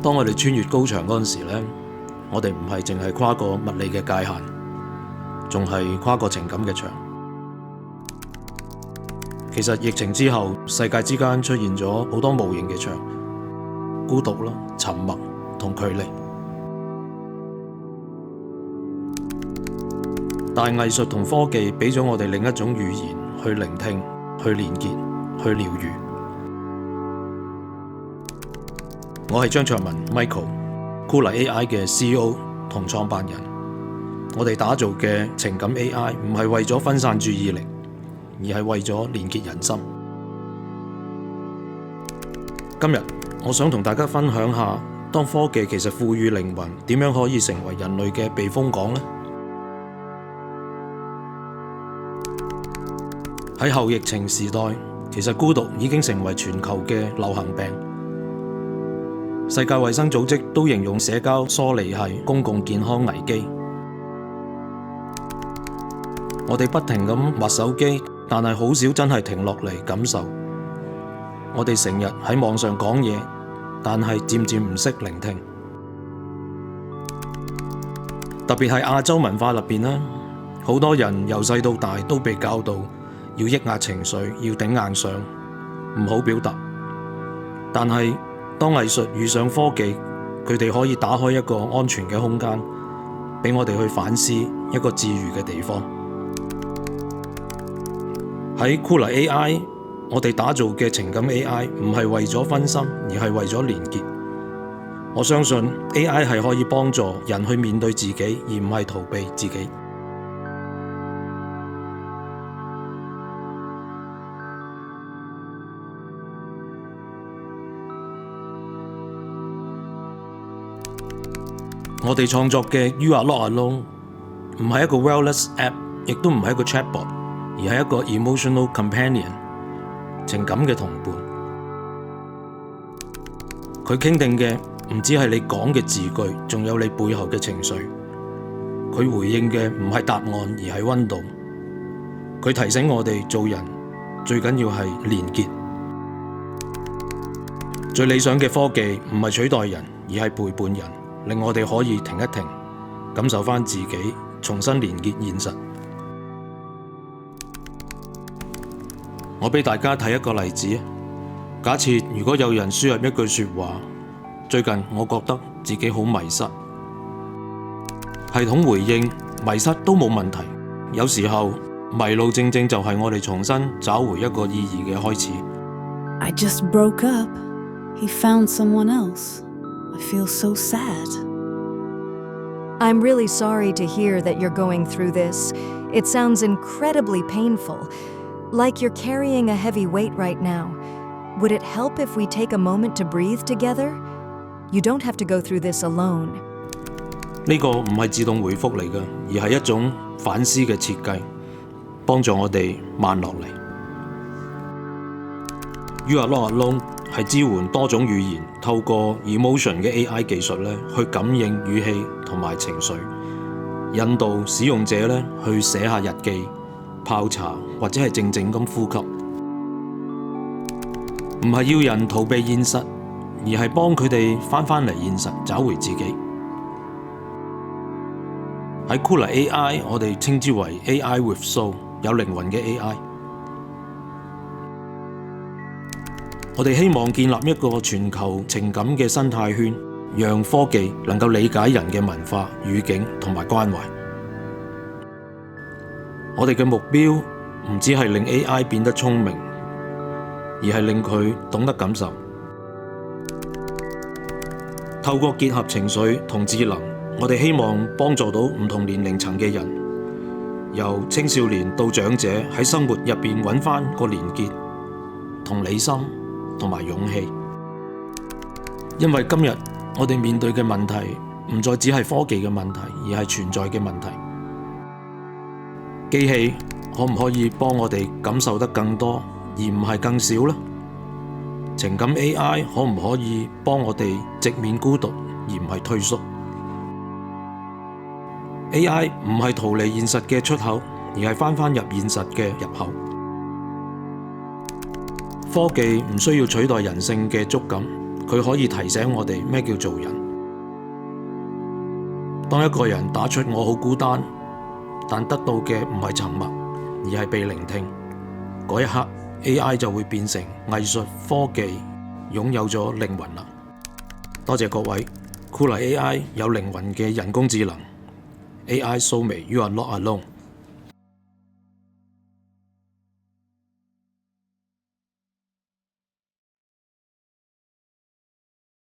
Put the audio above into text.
當我哋穿越高牆嗰陣時呢，我哋唔係淨係跨過物理嘅界限，仲係跨過情感嘅牆。其實疫情之後，世界之間出現咗好多無形嘅牆，孤獨啦、沉默同距離。但係藝術同科技俾咗我哋另一種語言去聆聽、去連結、去療癒。我係張卓文 Michael，Kula AI 嘅 CEO 同創辦人。我哋打造嘅情感 AI 唔係為咗分散注意力，而係為咗連結人心。今日我想同大家分享下，當科技其實賦予靈魂，點樣可以成為人類嘅避風港呢？喺後疫情時代，其實孤獨已經成為全球嘅流行病。世界衛生組織都形容社交疏離係公共健康危機。我哋不停咁滑手機，但係好少真係停落嚟感受。我哋成日喺網上講嘢，但係漸漸唔識聆聽。特別係亞洲文化入邊呢，好多人由細到大都被教導要抑壓情緒，要頂硬上，唔好表達。但係當藝術遇上科技，佢哋可以打開一個安全嘅空間，俾我哋去反思，一個治癒嘅地方。喺 Kula AI， 我哋打造嘅情感 AI 唔係為咗分心，而係為咗連結。我相信 AI 係可以幫助人去面對自己，而唔係逃避自己。我哋創作嘅 You Are Not Alone 唔係一個 wellness app， 亦都唔係一個 chatbot， 而係一個 emotional companion， 情感嘅同伴。佢傾聽嘅唔只係你講嘅字句，仲有你背後嘅情緒。佢回應嘅唔係答案，而係溫度。佢提醒我哋做人最緊要係連結。最理想嘅科技唔係取代人，而係陪伴人，令我哋可以停一停，感受返自己，重新連結現實。我俾大家睇一個例子。假設如果有人輸入一句說話，最近我覺得自己好迷失，系統回應迷失都冇問題。有時候迷路正正就係我哋重新找回一個意義嘅開始。I just broke up. He found someone else. I feel so sad. I'm really sorry to hear that you're going through this. It sounds incredibly painful, like you're carrying a heavy weight right now. Would it help if we take a moment to breathe together? You don't have to go through this alone. 呢個唔係自動回覆嚟嘅，而係一種反思嘅設計，幫助我哋慢落嚟。You Are Not Alone 係支援多種語言，透過 emotion 嘅 AI 技術咧，去感應語氣同埋情緒，引導使用者咧去寫下日記、泡茶或者係靜靜咁呼吸。唔係要人逃避現實，而係幫佢哋返嚟現實，找回自己。喺 Kula AI， 我哋稱之為 AI with soul， 有靈魂嘅 AI。我哋希望建立一個全球情感嘅生態圈，讓科技能夠理解人嘅文化、語境同埋關懷。我哋嘅目標唔只係令 AI 變得聰明，而係令佢懂得感受。透過結合情緒同智能，我哋希望幫助到唔同年齡層嘅人，由青少年到長者，喺生活入邊揾返個連結、同理心同埋勇氣。因為今日我哋面對嘅問題唔再只係科技嘅問題，而係存在嘅問題。機器可唔可以幫我哋感受得更多，而唔係更少呢？情感 AI 可唔可以幫我哋直面孤獨，而唔係退縮？ AI 唔係逃離現實嘅出口，而係返入現實嘅入口。科技唔需要取代人性嘅觸感，佢可以提醒我哋咩叫做人。當一個人打出我好孤單，但得到嘅唔係沉默，而係被聆聽，嗰一刻 AI 就會變成藝術科技，擁有咗靈魂啦。多謝各位，酷黎 AI 有靈魂嘅人工智能。AI Soulmate，You are not alone。